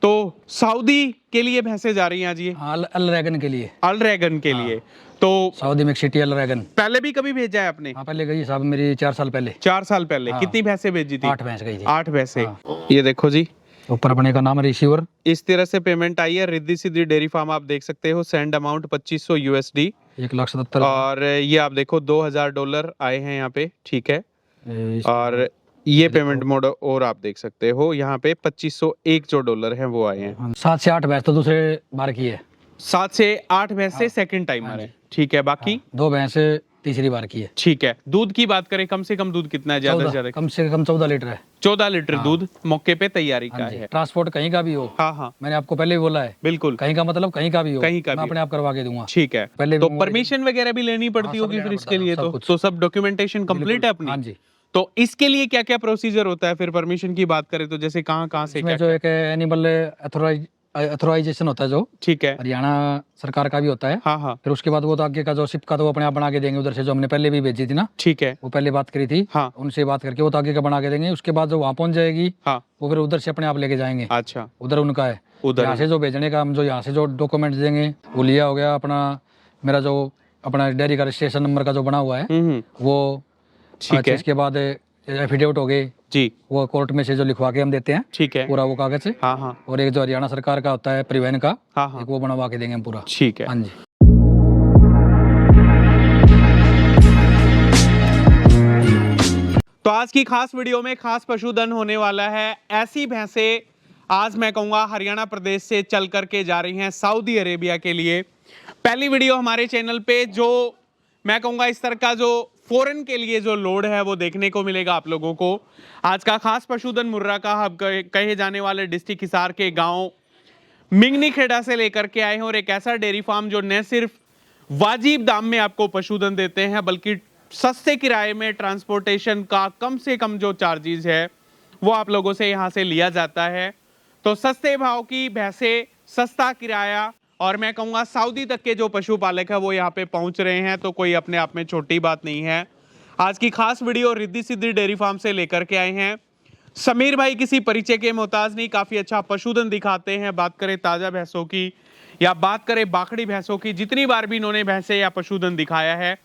तो सऊदी के लिए भैंसे जा रही हैं आज ये? हाँ, अल रैगन के लिए। अल रैगन के लिए। तो सऊदी में एक सिटी अल रैगन। पहले भी कभी भेजा है आपने? हाँ, पहले गई साहब, मेरी 4 साल पहले। 4 साल पहले। हाँ। कितनी भैंसे भेजी थी? 8 भैंस गई थी। 8 भैंसे। हाँ। ये देखो जी, ऊपर अपने का नाम रिसीवर। इस तरह से पेमेंट आई है। रिद्धि सिद्धि डेयरी फार्म आप देख सकते हो। Send amount 2500 USD 1,77,000। और ये आप देखो $2000 आए हैं यहाँ पे, ठीक है। और ये पेमेंट मोड और आप देख सकते हो यहाँ पे $2501 जो डॉलर है वो आए हैं। 7 से 8 भैंस तो दूसरे बार की है। 7 से 8 भैंसे सेकंड टाइमर है, ठीक है। बाकी 2 भैंस तीसरी बार की है। ठीक है। दूध की बात करें, कम से कम दूध कितना है? ज्यादा से ज्यादा कम से कम 14 लीटर है। 14 लीटर दूध मौके पे तैयारी का है। ट्रांसपोर्ट कहीं का भी हो। हाँ हाँ, मैंने आपको पहले भी बोला है, बिल्कुल। कहीं का मतलब कहीं का भी हो, कहीं का मैं भी अपने आप करवा के दूंगा। ठीक है। पहले तो भी परमिशन वगैरह भी लेनी पड़ती होगी फिर इसके लिए? तो सब डॉक्यूमेंटेशन कंप्लीट है अपनी? हाँ जी। तो इसके लिए क्या क्या प्रोसीजर होता है फिर परमिशन की बात करें तो? जैसे कहाँ कहाँ से इसमें जो एक एनिमल अथोराइजेशन होता है जो, ठीक है, हरियाणा सरकार का भी होता है। हाँ हाँ, फिर उसके बाद वो तो आगे का जो सिप का तो वो अपने आप बना के देंगे, उधर से जो हमने पहले भी भेजी थी ना, ठीक है, वो पहले बात करी थी, हाँ, उनसे बात करके वो तो आगे का बना के देंगे। उसके बाद जो वहाँ पहुंच जाएगी, हाँ, वो फिर उधर से अपने आप लेके जाएंगे। अच्छा, उधर उनका है। उधर यहाँ से जो भेजने का, हम जो यहाँ से जो डॉक्यूमेंट देंगे, वो लिया हो गया अपना, मेरा जो अपना डेयरी का रजिस्ट्रेशन नंबर का जो बना हुआ है वो, ठीक है। इसके बाद एफिडेविट हो गए जी, वो कोर्ट में से जो लिखवा के हम देते हैं, ठीक है, पूरा वो कागज से। हाँ हाँ, और एक जो हरियाणा सरकार का होता है परिवहन का, हाँ हाँ, एक वो बनवा के देंगे हम पूरा। ठीक है। हाँ जी। तो आज की खास वीडियो में खास पशुधन होने वाला है। ऐसी भैंसे आज मैं कहूँगा हरियाणा प्रदेश से चल करके जा रही हैं सऊदी अरेबिया के लिए। पहली वीडियो हमारे चैनल पे जो मैं कहूँगा इस तरह का जो फॉरेन के लिए जो लोड है वो देखने को मिलेगा आप लोगों को। आज का खास पशुधन मुर्रा का हब कहे जाने वाले डिस्ट्रिक्ट हिसार के गाँव मिंगनी खेड़ा से लेकर के आए हैं, और एक ऐसा डेयरी फार्म जो न सिर्फ वाजिब दाम में आपको पशुधन देते हैं बल्कि सस्ते किराए में ट्रांसपोर्टेशन का कम से कम जो चार्जेस है वो आप लोगों से यहाँ से लिया जाता है। तो सस्ते भाव की भैंसे, सस्ता किराया, और मैं कहूँगा सऊदी तक के जो पशुपालक है वो यहाँ पे पहुँच रहे हैं, तो कोई अपने आप में छोटी बात नहीं है। आज की खास video Riddhi Siddhi dairy farm से लेकर के आए हैं। समीर भाई किसी परिचय के मोहताज नहीं, काफ़ी अच्छा पशुधन दिखाते हैं। बात करें ताज़ा भैंसों की या बात करें बाखड़ी भैंसों की, जितनी बार भी इन्होंने भैंसे या पशुधन दिखाया है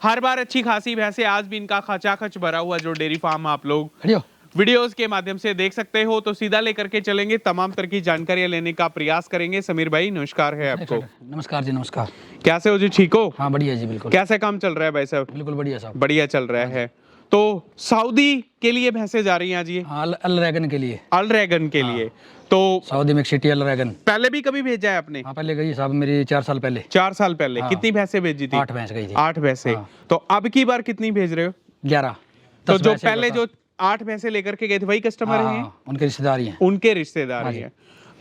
हर बार अच्छी खासी भैंसे। आज भी इनका खचाखच भरा हुआ जो डेयरी फार्म आप लोग वीडियोस के माध्यम से देख सकते हो। तो सीधा लेकर के चलेंगे, तमाम तरह की जानकारियां लेने का प्रयास करेंगे। समीर भाई नमस्कार है आपको। नमस्कार जी, नमस्कार। कैसे हो जी, ठीक हो? हाँ बढ़िया जी, बिल्कुल। कैसा काम चल रहा है भाई साहब? बिल्कुल बढ़िया साहब, बढ़िया चल रहा है। तो सऊदी के लिए भैंसे जा रही हैं आज ये? हाँ, अल रैगन के लिए। अल रैगन के लिए। तो सऊदी में एक सिटी अल रैगन। पहले भी कभी भेजा है आपने? हाँ, पहले गई साहब, मेरी 4 साल पहले। 4 साल पहले। हाँ। कितनी भैंसे भेजी थी? 8 भैंस गई थी। 8 भैंसे। तो अब की बार कितनी भेज रहे हो? 11। तो जो पहले जो 8 भैंसे लेकर के गए थे वही कस्टमर हैं? उनके रिश्तेदार हैं। उनके रिश्तेदार हैं।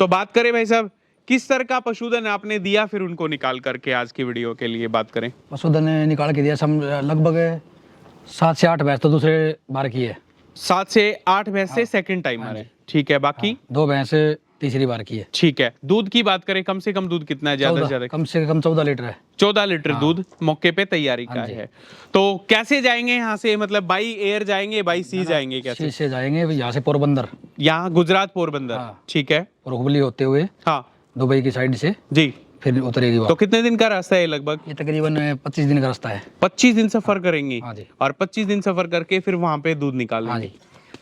तो बात करें भाई साहब, किस तरह का पशुधन आपने दिया फिर उनको निकाल करके आज की वीडियो के लिए बात करें? पशुधन निकाल के दिया लगभग 7 से 8 भैंस तो दूसरे बार की है। 7 से 8 भैंसे सेकंड टाइमर है, ठीक है। बाकी 2 भैंस तीसरी बार की है। ठीक है। दूध की बात करें, कम से कम दूध कितना है? ज्यादा से ज्यादा कम से कम 14 लीटर है। 14 लीटर दूध मौके पे तैयारी का है। तो कैसे जाएंगे यहाँ से? मतलब बाई एयर जाएंगे, बाई सी जाएंगे? कैसे से जाएंगे? यहाँ से पोरबंदर, यहाँ गुजरात पोरबंदर, ठीक है। और हुबली होते हुए हाँ दुबई की साइड से जी फिर उतरेगी। तो कितने दिन का रास्ता है लगभग? ये तकरीबन 25 दिन का रास्ता है। 25 दिन सफर करेंगी? हाँ जी। और 25 दिन सफर करके फिर वहां पे दूध निकालेंगे? हाँ जी।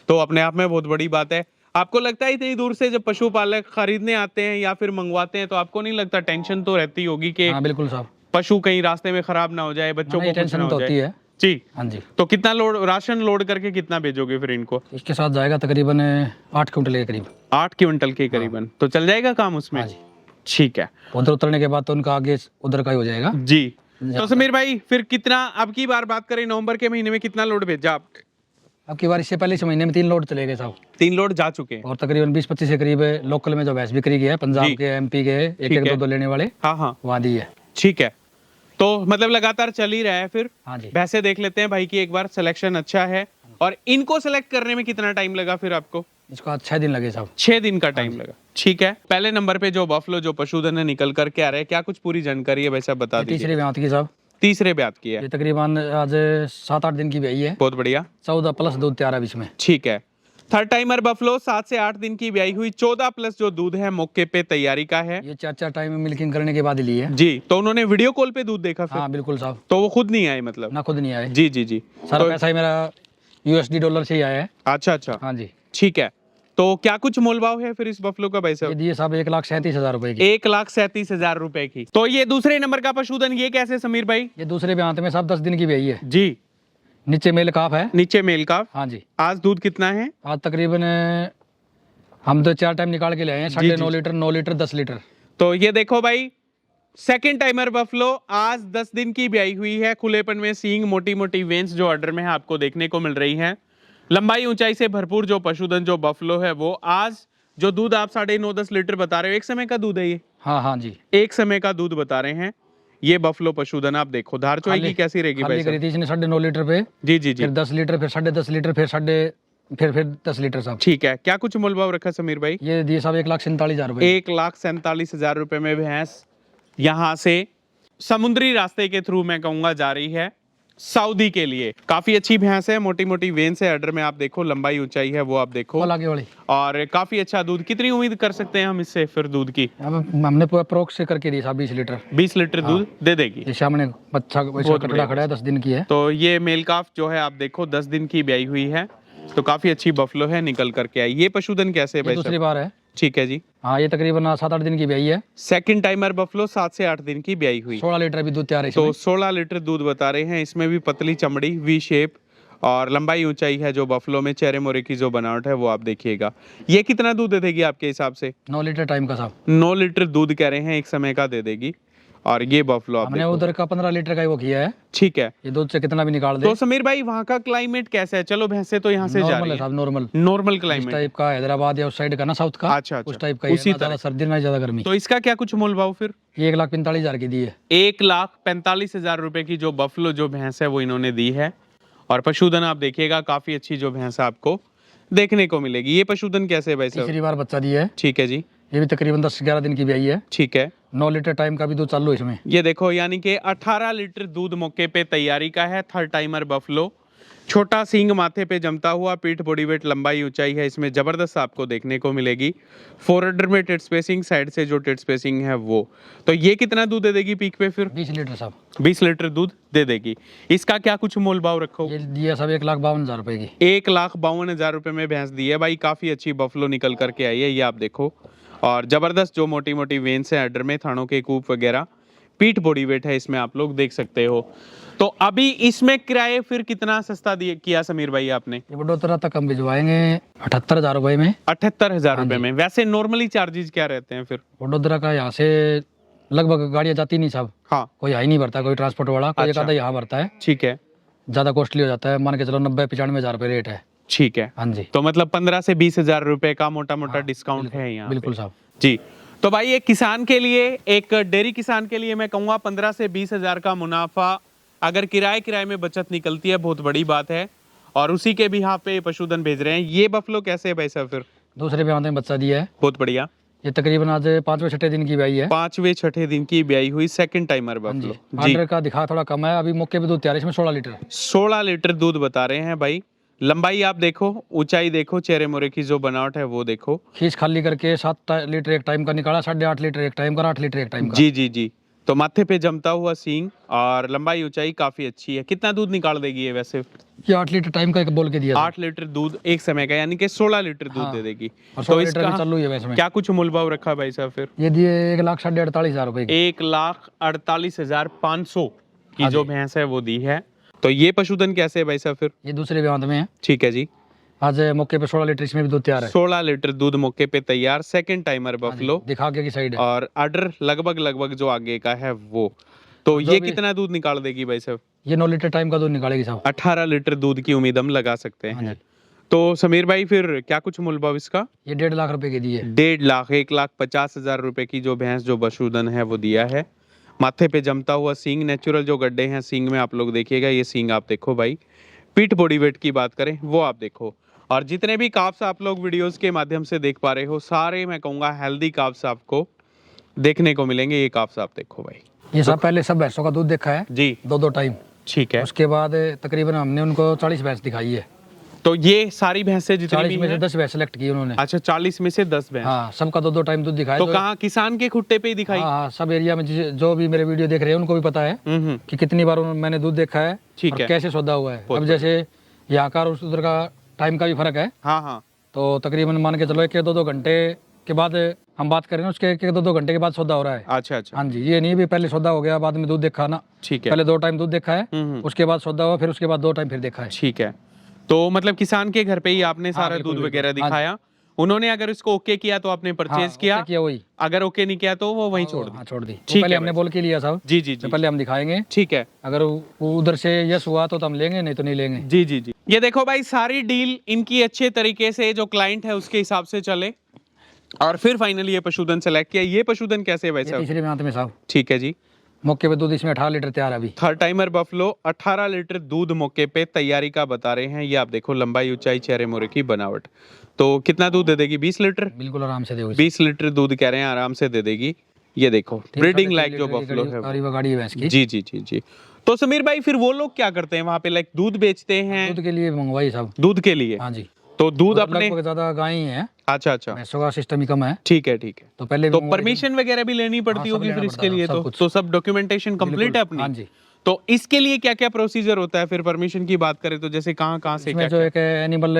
तो अपने आप में बहुत बड़ी बात है। आपको लगता है इतनी दूर से जब पशुपालक खरीदने आते हैं या फिर मंगवाते हैं तो आपको नहीं लगता टेंशन तो रहती होगी कि हाँ बिल्कुल साहब, पशु कहीं रास्ते में खराब ना हो जाए, बच्चों को कुछ टेंशन ना तो हो होती जाए? है जी हाँ जी। तो कितना लोड राशन लोड करके कितना भेजोगे फिर इनको? इसके साथ जाएगा तकरीबन 8 क्विंटल के करीब। 8 क्विंटल के करीबन। तो चल जाएगा काम उसमें? हाँ जी। ठीक है। उधर उतरने के बाद तो उनका आगे उधर का ही हो जाएगा जी। तो समीर भाई फिर कितना, अब की बार बात करें नवंबर के महीने में कितना लोड भेजा आपने? अब की बार इससे पहले इस महीने में 3 लोड चले गए साहब। 3 लोड जा चुके हैं। और तकरीबन 20-25 के करीब लोकल में जो भैंस बिक्री की है, पंजाब के, MP के, एक 2 लेने वाले, हाँ हाँ वहाँ दी है। ठीक है। तो मतलब लगातार चल ही रहा है फिर? हाँ जी। भैंसे देख लेते हैं भाई की एक बार, सिलेक्शन अच्छा है। और इनको सेलेक्ट करने में कितना टाइम लगा फिर आपको? इसको 6 दिन लगे साहब। 6 दिन का टाइम लगा, ठीक है। पहले नंबर पे जो बफलो जो पशुधन है निकल करके आ रहे हैं, क्या कुछ पूरी जानकारी है भाई साहब बता दीजिए। तीसरी ब्यात की साहब। तीसरे ब्यात की है। ये तकरीबन आज 7-8 दिन की भी है। बहुत बढ़िया। 14+ दूध तैयार है बीच में। ठीक है। थर्ड टाइमर बफलो 7 से 8 दिन की ब्याई हुई, 14 प्लस जो दूध है मौके पे तैयारी का है। ये 4 टाइम में मिल्किंग करने के बाद ली है। जी, तो उन्होंने वीडियो कॉल पे दूध देखा फिर? हाँ बिल्कुल साहब। तो वो खुद नहीं आए मतलब? ना खुद नहीं आए। जी जी जी। सारा तो पैसा ही मेरा USD डॉलर से ही आया है। अच्छा अच्छा, हाँ जी। ठीक है। तो क्या कुछ मोल भाव है फिर इस बफलो का भाई ये साहब? दिए साहब 1,37,000 रुपए की। 1,37,000 रुपए की। तो ये दूसरे नंबर का पशुधन ये कैसे समीर भाई? ये दूसरे ब्यांत में साहब 10 दिन की ब्याई है। जी, नीचे मेल काफ है। नीचे मेल का। हाँ जी। आज दूध कितना है? आज तकरीबन हम तो 4 टाइम निकाल के ले आए हैं। जी, 9.5 लीटर, 9 लीटर, 10 लीटर। तो ये देखो भाई, सेकंड टाइमर बफलो आज 10 दिन की ब्याई हुई है। खुलेपन में सींग, मोटी मोटी वेंस जो ऑर्डर में है आपको देखने को मिल रही है। लंबाई ऊंचाई से भरपूर जो पशुधन जो बफलो है वो आज जो दूध आप 9.5-10 लीटर बता रहे हो, एक समय का दूध है ये? हाँ हाँ जी। एक समय का दूध बता रहे हैं ये बफलो पशुधन। आप देखो धार चौई की कैसी रहेगी भाई खाली करी साहब? थी इसने 9.5 लीटर पे। जी जी जी, फिर 10 लीटर, फिर 10.5 लीटर, फिर 10 लीटर साहब। ठीक है। क्या कुछ मूल भाव रखा समीर भाई? ये दिए साहब 1,47,000 रुपए। 1,47,000 रुपए में भैंस यहाँ से समुद्री रास्ते के थ्रू मैं कहूंगा जा रही है सऊदी के लिए। काफी अच्छी भैंस है, मोटी मोटी वेन्स है अडर में। आप देखो लंबाई ऊंचाई है वो आप देखो, कल आगे वाली। और काफी अच्छा दूध। कितनी उम्मीद कर सकते हैं हम इससे फिर दूध की? अब हमने पूरा प्रोक्स से करके दी साहब 20 लीटर। 20 लीटर दूध दे देगी। ये सामने बच्चा कटड़ा खड़ा है, 10 दिन की है। तो ये मेल काफ जो है आप देखो 10 दिन की ब्याई हुई है, तो काफी अच्छी बफलो है, निकल करके आई। ये पशुधन कैसे है ये भाई दूसरी साहब? बार है। ठीक है जी। हाँ ये तकरीबन 7-8 दिन की ब्याई है। सेकंड टाइमर बफलो 7 से 8 दिन की ब्याई हुई। 16 लीटर भी दूध तैयार है तो इसमें। 16 लीटर दूध बता रहे हैं। इसमें भी पतली चमड़ी, वी शेप, और लंबाई ऊंचाई है जो बफलो में। चेहरे मोरे की जो बनावट है वो आप देखिएगा। ये कितना दूध दे देगी आपके हिसाब से? 9 लीटर टाइम का साहब। 9 लीटर दूध कह रहे हैं एक समय का दे देगी। और ये बफलो आप हमने देखो। उधर का 15 लीटर का ही वो किया है। ठीक है। ये दूध से कितना भी निकाल दे। तो समीर भाई वहाँ का क्लाइमेट कैसा है? चलो भैंसे तो यहाँ से जा नॉर्मल रही है है, साहब, नॉर्मल। नॉर्मल इस क्लाइमेट टाइप का हैदराबाद या उस साइड का ना, साउथ का। अच्छा अच्छा, उस टाइप का ही है, उसी ना ज्यादा सर्दी ना ज्यादा गर्मी। तो इसका क्या कुछ मोल भाव फिर? ये 1,45,000 की दी है। 1,45,000 रुपए की जो बफलो जो भैंस है वो इन्होंने दी है। और पशुधन आप देखिएगा, काफी अच्छी जो भैंस आपको देखने को मिलेगी। ये पशुधन कैसे है भाई साहब? तीसरी बार बच्चा दिया है। ठीक है जी। ये भी तकरीबन 10-11 दिन की ब्याई है। ठीक है। 9 लीटर टाइम का भी दूध चालू है इसमें। ये देखो यानी कि 18 लीटर दूध मौके पे तैयारी का है। थर्ड टाइमर बफलो, छोटा सींग माथे पे जमता हुआ, पीठ बॉडी वेट, लंबाई ऊंचाई है इसमें जबरदस्त आपको देखने को मिलेगी। फोरहेड में टेट स्पेसिंग, साइड से जो टेट स्पेसिंग है वो। तो ये कितना दूध दे देगी पीक पे फिर? 20 लीटर साहब। 20 लीटर दूध दे देगी। इसका क्या कुछ मोल भाव रखो? ये दिया सब 1,52,000 रुपए की। 1,52,000 रुपए में भैंस दी है भाई। काफी अच्छी बफलो निकल करके आई है, ये आप देखो। और जबरदस्त जो मोटी मोटी वेन्स है अडर में, थानों के कूप वगैरह, पीठ बॉडी वेट है इसमें आप लोग देख सकते हो। तो अभी इसमें किराए फिर कितना सस्ता दिए किया समीर भाई आपने? ये वडोदरा तक हम भिजवाएंगे 78,000 रुपए में। 78,000 रुपए में। वैसे नॉर्मली चार्जेस क्या रहते हैं फिर? वडोदरा का यहाँ से लगभग गाड़ियाँ जाती नहीं साहब। हाँ कोई यहाँ ही नहीं भरता, कोई ट्रांसपोर्ट वाला, कोई एक अच्छा। आधा यहाँ भरता है। ठीक है, ज्यादा कॉस्टली हो जाता है, मान के चलो 90-95,000 रुपए रेट है। ठीक है। हाँ जी तो मतलब 15 से 20,000 रुपए का मोटा मोटा डिस्काउंट है यहाँ पे। बिल्कुल साहब जी। तो भाई एक किसान के लिए, एक डेयरी किसान के लिए मैं कहूँगा 15 से 20,000 का मुनाफा अगर किराए में बचत निकलती है, बहुत बड़ी बात है। और उसी के भी यहाँ पे पशुधन भेज रहे हैं। ये बफलो कैसे है भाई साहब फिर? दूसरे ब्याह में बच्चा दिया है। बहुत बढ़िया। ये तकरीबन आज 5वें-6ठे दिन की ब्याई है। 5वें-6ठे दिन की ब्याई हुई, सेकंड टाइमर बफलो जी। ऑर्डर का दिखा थोड़ा कम है, अभी मौके पे दूध तैयार है इसमें 16 लीटर। 16 लीटर दूध बता रहे हैं भाई। लंबाई आप देखो, ऊंचाई देखो, चेहरे मोरे की जो बनावट है वो देखो। खींच खाली करके 7 लीटर एक टाइम का निकाला, 8.5 लीटर एक टाइम का, 8 लीटर एक टाइम का। जी जी जी। तो माथे पे जमता हुआ सींग और लंबाई ऊंचाई काफी अच्छी है। कितना दूध निकाल देगी ये वैसे? ये 8 लीटर टाइम का एक बोल के दिया। 8 लीटर दूध एक समय का, यानी कि 16 लीटर दूध दे देगी। और तो 16 लीटर भी इसका चालू है वैसे में। क्या कुछ मूल भाव रखा भाई साहब फिर? ये दिए 1,48,000 रुपए की। 1,48,500 की जो भैंस है वो दी है। तो ये पशुधन कैसे है भाई साहब फिर? ये दूसरे ब्याह में है। ठीक है जी। आज मौके पे 16 लीटर इसमें भी दूध तैयार है। 16 लीटर दूध मौके पे तैयार, सेकंड टाइमर बफलो। दिखा के की साइड है। और अडर लगभग जो आगे का है वो। तो ये कितना दूध निकाल देगी भाई साहब? ये 9 लीटर टाइम का दूध निकालेगी साहब। 18 लीटर दूध की उम्मीद हम लगा सकते हैं। तो समीर भाई फिर क्या कुछ मूल भाव इसका? ये 1.5 लाख रुपए की दी है। 1.5 लाख, 1,50,000 रुपए की जो भैंस जो पशुधन है वो दिया है। माथे पे जमता हुआ सींग, नेचुरल जो गड्ढे हैं सींग में आप लोग देखिएगा। ये सींग आप देखो भाई। पीठ बॉडी वेट की बात करें वो आप देखो। और जितने भी काफ्स आप लोग वीडियोस के माध्यम से देख पा रहे हो, सारे मैं कहूँगा हेल्दी काफ्स आपको देखने को मिलेंगे। ये काफ्स आप देखो भाई। ये सब पहले सब भैंसों का दूध देखा है जी। 2-2 टाइम। ठीक है। उसके बाद तकरीबन हमने उनको 40 भैंस दिखाई है। तो ये सारी भैंसें जितनी 40 भी में से हैं, 10 भैंस सेलेक्ट की उन्होंने। अच्छा 40 में से 10 भैंस। हाँ, सबका 2-2 टाइम दूध दिखाया। तो कहाँ किसान के खुट्टे पे ही दिखाई? हाँ, सब एरिया में जो भी मेरे वीडियो देख रहे हैं उनको भी पता है कि कितनी बार मैंने दूध देखा है ठीक और है। कैसे सौदा हुआ है। अब जैसे यहाँ का और उधर का टाइम का भी फर्क है, हाँ हाँ तो तकरीबन मान के चलो 1-2 घंटे के बाद हम बात करें, उसके 1-2 घंटे के बाद सौदा हो रहा है। अच्छा अच्छा हाँ जी, ये नहीं भी पहले सौदा हो गया बाद में दूध देखा ना। ठीक है, पहले 2 टाइम दूध देखा है, उसके बाद सौदा हुआ, फिर उसके बाद 2 टाइम फिर देखा है। ठीक है। तो मतलब किसान के घर पे ही आपने सारा बिल्कुल, दूध बिल्कुल। वगैरह दिखाया, उन्होंने अगर इसको ओके किया तो आपने परचेज किया, किया वही, अगर ओके नहीं किया तो वो वहीं छोड़ दी। हाँ छोड़ दी। ठीक पहले है हमने भाई। बोल के लिया साहब, जी जी जी, पहले हम दिखाएंगे, ठीक है। अगर वो उधर से यस हुआ तो हम लेंगे, नहीं तो नहीं लेंगे। जी जी जी, ये देखो भाई सारी डील इनकी अच्छे तरीके से जो क्लाइंट है उसके हिसाब से चले और फिर फाइनली ये पशुधन सेलेक्ट किया। ये पशुधन कैसे है भाई ये साहब? तीसरे में साहब, ठीक है जी। मौके पे दूध इसमें 18 लीटर तैयार है अभी। थर्ड टाइमर बफलो 18 लीटर दूध मौके पे तैयारी का बता रहे हैं। ये आप देखो लंबाई ऊंचाई चेहरे मोरे की बनावट। तो कितना दूध दे देगी? 20 लीटर। बिल्कुल आराम से देगी। 20 लीटर दूध कह रहे हैं आराम से दे देगी। ये देखो ब्रीडिंग लाइक जो बफलो है गाड़ी है भैंस की। जी जी जी जी। तो समीर भाई फिर वो लोग क्या करते हैं वहाँ पे, लाइक दूध बेचते हैं? दूध के लिए मंगवाई साहब। दूध के लिए? हाँ जी। तो दूध अपने लगभग ज्यादा गाय ही है, अच्छा अच्छा, भैंसों का सिस्टम ही कम है। ठीक है ठीक है। तो पहले तो परमिशन वगैरह भी लेनी पड़ती हाँ, सब होगी लेना फिर पड़ता इसके है, लिए? सब कुछ। तो सब डॉक्यूमेंटेशन कंप्लीट है अपनी? हाँ जी। तो इसके लिए क्या क्या प्रोसीजर होता है फिर परमिशन की बात करें तो? जैसे कहाँ कहाँ से इसमें क्या? जो एक एनिमल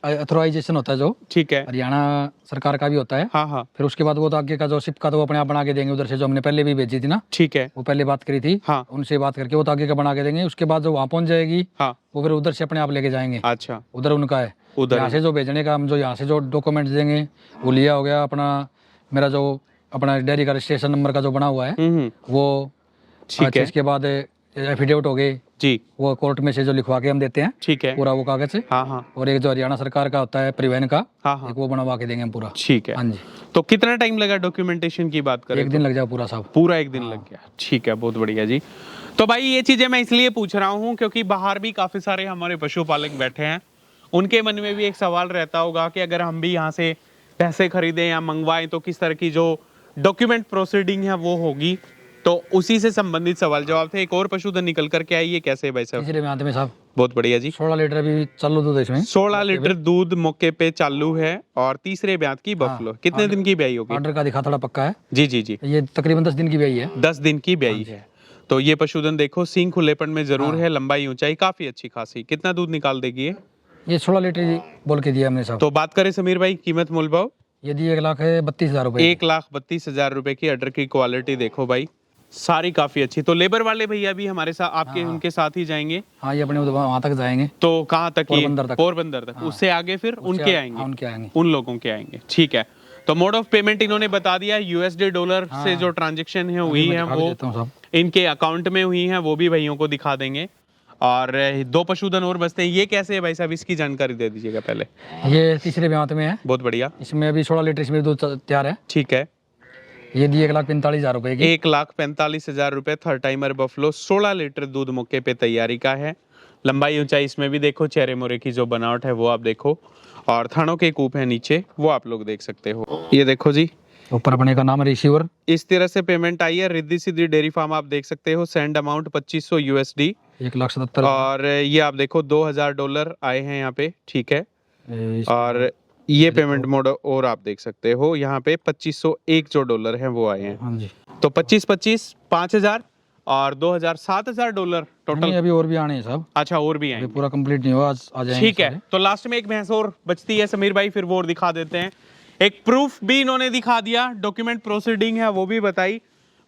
अथोराइजेशन होता है जो ठीक है, हरियाणा सरकार का भी होता है। हाँ हाँ फिर उसके बाद वो तो आगे का जो सिप का तो वो अपने आप बना के देंगे, उधर से जो हमने पहले भी भेजी थी ना, ठीक है, वो पहले बात करी थी, हाँ उनसे बात करके वो तो आगे का बना के देंगे। उसके बाद जो वहाँ पहुंच जाएगी हाँ, वो फिर उधर से अपने आप लेके जाएंगे। अच्छा उधर उनका है, उधर यहाँ से जो भेजने का हम जो यहाँ से जो डॉक्यूमेंट्स देंगे वो लिया हो गया अपना, मेरा जो अपना डेयरी का रजिस्ट्रेशन नंबर का जो बना हुआ है वो, ठीक है इसके बाद एफिडेविट हो गए जी, वो कोर्ट में से जो लिखवा के हम देते हैं ठीक है, पूरा वो कागज से। हाँ हाँ और एक जो हरियाणा सरकार का होता है परिवहन का, हाँ हाँ, एक वो बनवा के देंगे हम पूरा। ठीक है। हाँ जी। तो कितना टाइम लगा डॉक्यूमेंटेशन की बात करें? 1 दिन लग जाए पूरा साहब। पूरा 1 दिन लग गया, ठीक है, बहुत बढ़िया जी। तो भाई ये चीजें मैं इसलिए पूछ रहा हूँ क्योंकि बाहर भी काफी सारे हमारे पशुपालक बैठे हैं, उनके मन में भी एक सवाल रहता होगा कि अगर हम भी यहाँ से पैसे खरीदें या मंगवाएं तो किस तरह की जो डॉक्यूमेंट प्रोसीडिंग है वो होगी। तो उसी से संबंधित सवाल जवाब थे। एक और पशुधन निकल करके आई है, कैसे है भाई साहब? तीसरे में आते में साहब, बहुत बढ़िया जी। 16 लीटर अभी चालू दूध है इसमें। 16 लीटर दूध मौके पे चालू है और तीसरे ब्यात की बफलो। कितने दिन की ब्याई होगी? ऑर्डर का दिखा थोड़ा पक्का है। जी जी जी, ये तकरीबन 10 दिन की ब्याई है। 10 दिन की ब्याई है। तो ये पशुधन देखो सींग खुलेपन में जरूर है, लंबाई ऊंचाई काफी अच्छी खासी। कितना दूध निकाल देगी ये 16 लीटर बोल के दिया हमने साहब। तो बात करें समीर भाई कीमत मूल भाव? ये दी 1,32,000 रुपए। 1,32,000 रुपए की अडर की क्वालिटी देखो भाई, सारी काफी अच्छी। तो लेबर वाले भैया भी हमारे साथ आपके उनके साथ ही जाएंगे? हाँ, ये अपने वहाँ तक जाएंगे। तो कहाँ तक? पोरबंदर तक। पोरबंदर तक। उससे आगे फिर उनके आएंगे? उनके आएंगे, उन लोगों के आएंगे, ठीक है। तो मोड ऑफ पेमेंट इन्होंने बता दिया, यूएसडी डॉलर से जो ट्रांजेक्शन है हुई है वो इनके अकाउंट में हुई है, वो भी भैयों को दिखा देंगे। और 2 पशुधन और बचते हैं, ये कैसे है भाई साहब? इसकी जानकारी दे दीजिएगा पहले। ये तीसरे ब्यात में है। बहुत बढ़िया। इसमें अभी 16 लीटर इसमें दूध तैयार है। ठीक है। ये दी 1,45,000 रुपए की। 1,45,000 रुपए थर्ड टाइमर बफलो, 16 लीटर दूध मौके पे तैयारी का है। लंबाई ऊंचाई इसमें भी देखो, चेहरे मोरे की जो बनावट है वो आप देखो, और थानों के कूप है नीचे वो आप लोग देख सकते हो। ये देखो जी, ऊपर अपने का नाम रिसीवर। इस तरह से पेमेंट आई है। रिद्धि सिद्धि डेयरी फार्म आप देख सकते हो, सेंड अमाउंट 2500 USD 1,77,000। और ये आप देखो $2,000 आए हैं यहाँ पे, ठीक है। और ये पेमेंट मोड और आप देख सकते हो यहाँ पे 2501 जो डॉलर है वो आए हैं। हाँ जी। तो 25 5,000 और 2,000 $7,000 टोटल। अभी और भी आने हैं साहब। अच्छा, और भी आएंगे, पूरा कंप्लीट नहीं हुआ, आज आ जाएंगे। ठीक है। तो लास्ट में एक भैंस और बचती है समीर भाई, फिर वो और दिखा देते हैं। एक प्रूफ भी इन्होंने दिखा दिया, डॉक्यूमेंट प्रोसीडिंग है वो भी बताई,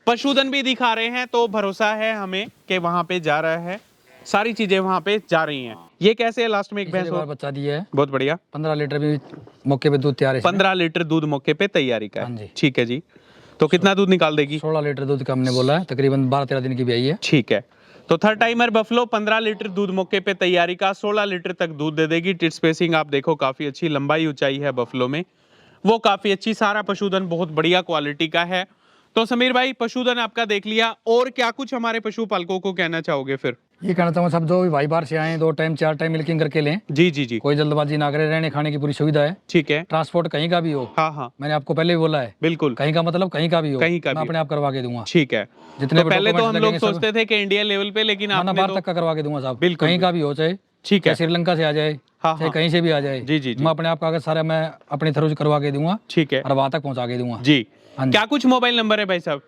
पशुधन भी दिखा रहे हैं, तो भरोसा है हमें कि वहां पे जा रहा है, सारी चीजें वहां पे जा रही हैं। ये कैसे है? लास्ट में एक भैंस और बच्चा दिया है। बहुत बढ़िया। 15 लीटर भी मौके पे दूध तैयार है। 15 लीटर दूध मौके पे तैयारी का हाँ है, जी। ठीक है जी। तो कितना दूध निकाल देगी? 16 लीटर दूध का हमने बोला है, तकरीबन 12-13 दिन की ब्याई है। ठीक है। तो थर्ड टाइमर बफलो 15 लीटर दूध मौके पे तैयारी का, 16 लीटर तक दूध दे देगी। टिट स्पेसिंग आप देखो काफी अच्छी, लंबाई ऊंचाई है बफलो में वो काफी अच्छी, सारा पशुधन बहुत बढ़िया क्वालिटी का है। तो समीर भाई पशुधन आपका देख लिया, और क्या कुछ हमारे पशुपालकों को कहना चाहोगे फिर? ये कहना चाहूँगा सब जो भी भाई बाहर से आए 2 टाइम 4 टाइम मिल्किंग करके लें। जी जी जी, कोई जल्दबाजी ना करे, रहने खाने की पूरी सुविधा है। ठीक है। ट्रांसपोर्ट कहीं का भी हो, हाँ हाँ, मैंने आपको पहले भी बोला है, बिल्कुल कहीं का मतलब कहीं का भी हो, कहीं का मैं भी अपने आप करवा के दूंगा। ठीक है। जितने तो पहले तो हम लोग लगेंगे सब- सोचते थे कि इंडिया लेवल पे, लेकिन ना आपने बाहर तो तक का करवा के दूंगा साहब, बिल्कुल कहीं का भी हो, चाहे ठीक है। चाहे श्रीलंका से आ जाए, हाँ, चाहे हाँ। कहीं से भी आ जाए, जी, जी, जी। मैं अपने आप कागज सारा मैं अपनी थ्रू से करवा के दूंगा ठीक है और वहां तक पहुंचा के दूंगा। जी। हाँ जी। क्या कुछ मोबाइल नंबर है भाई साहब?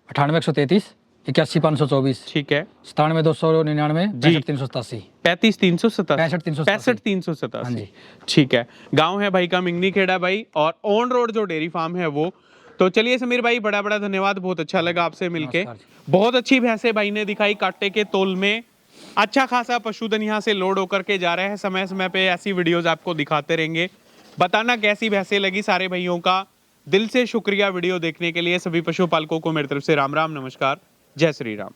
98 133 81 524, ठीक है 97 299 जी। 65 387। 35 387 65 387। हाँ जी। ठीक है। गांव है भाई का मिंगनी खेड़ा भाई, और ऑन रोड जो डेयरी फार्म है वो। तो चलिए समीर भाई, बड़ा बड़ा धन्यवाद, बहुत अच्छा लगा आपसे मिलके। नमस्कार। बहुत अच्छी भैंसे भाई ने दिखाई, कांटे के तोल में अच्छा खासा पशुधन यहाँ से लोड होकर के जा रहे हैं। समय समय पे ऐसी वीडियोज आपको दिखाते रहेंगे। बताना कैसी भैंसे लगी। सारे भाइयों का दिल से शुक्रिया वीडियो देखने के लिए। सभी पशुपालकों को मेरी तरफ से राम राम, नमस्कार, जय श्री राम।